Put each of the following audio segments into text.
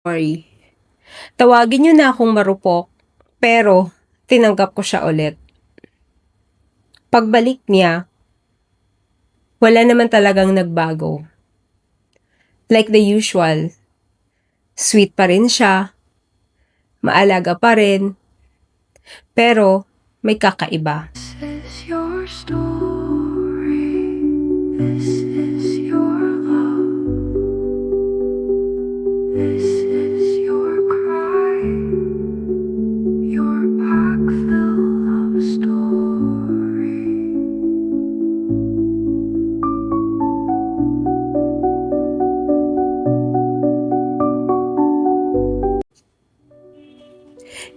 Sorry. Tawagin niyo na akong marupok, pero tinanggap ko siya ulit. Pagbalik niya, wala naman talagang nagbago. Like the usual, sweet pa rin siya, maalaga pa rin, pero may kakaiba. This is your story. This is your love. This is your cry. Your backfill love story.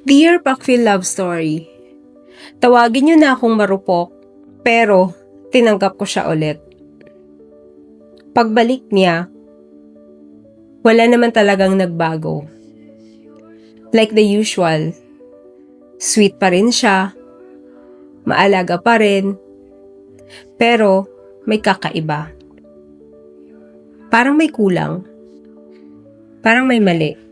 Dear Pakfil Love Story, tawagin niyo na akong marupok, pero tinanggap ko siya ulit. Pagbalik niya, wala naman talagang nagbago. Like the usual, sweet pa rin siya, maalaga pa rin, pero may kakaiba. Parang may kulang. Parang may mali.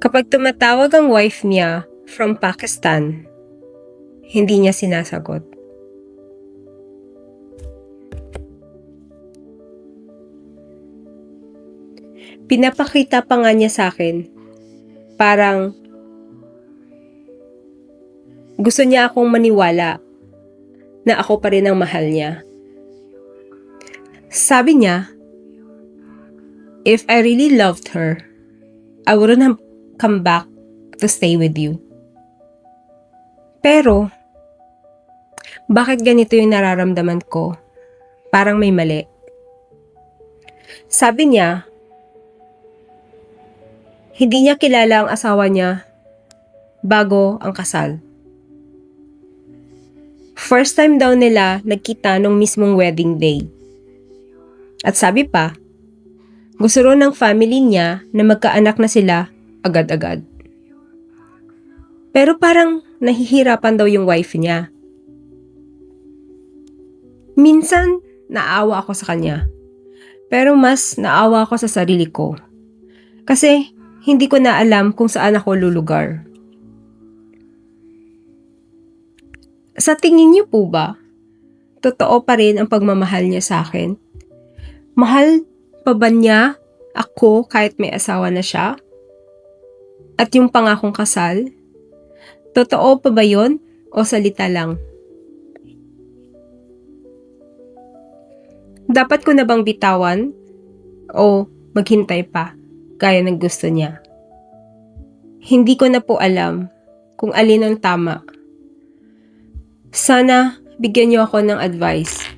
Kapag tumatawag ang wife niya from Pakistan, hindi niya sinasagot. Pinapakita pa nga niya sa akin, parang gusto niya akong maniwala na ako pa rin ang mahal niya. Sabi niya, if I really loved her, I wouldn't have come back to stay with you. Pero, bakit ganito yung nararamdaman ko? Parang may mali. Sabi niya, hindi niya kilala ang asawa niya bago ang kasal. First time daw nila nagkita nung mismong wedding day. At sabi pa, gusto rin ng family niya na magkaanak na sila agad-agad. Pero parang nahihirapan daw yung wife niya. Minsan, naawa ako sa kanya. Pero mas naawa ako sa sarili ko. Kasi hindi ko na alam kung saan ako lulugar. Sa tingin niyo po ba, totoo pa rin ang pagmamahal niya sa akin? Mahal pa ba niya ako kahit may asawa na siya? At yung pangakong kasal? Totoo pa ba yun o salita lang? Dapat ko na bang bitawan o maghintay pa gaya ng gusto niya? Hindi ko na po alam kung alin ang tama. Sana bigyan niyo ako ng advice.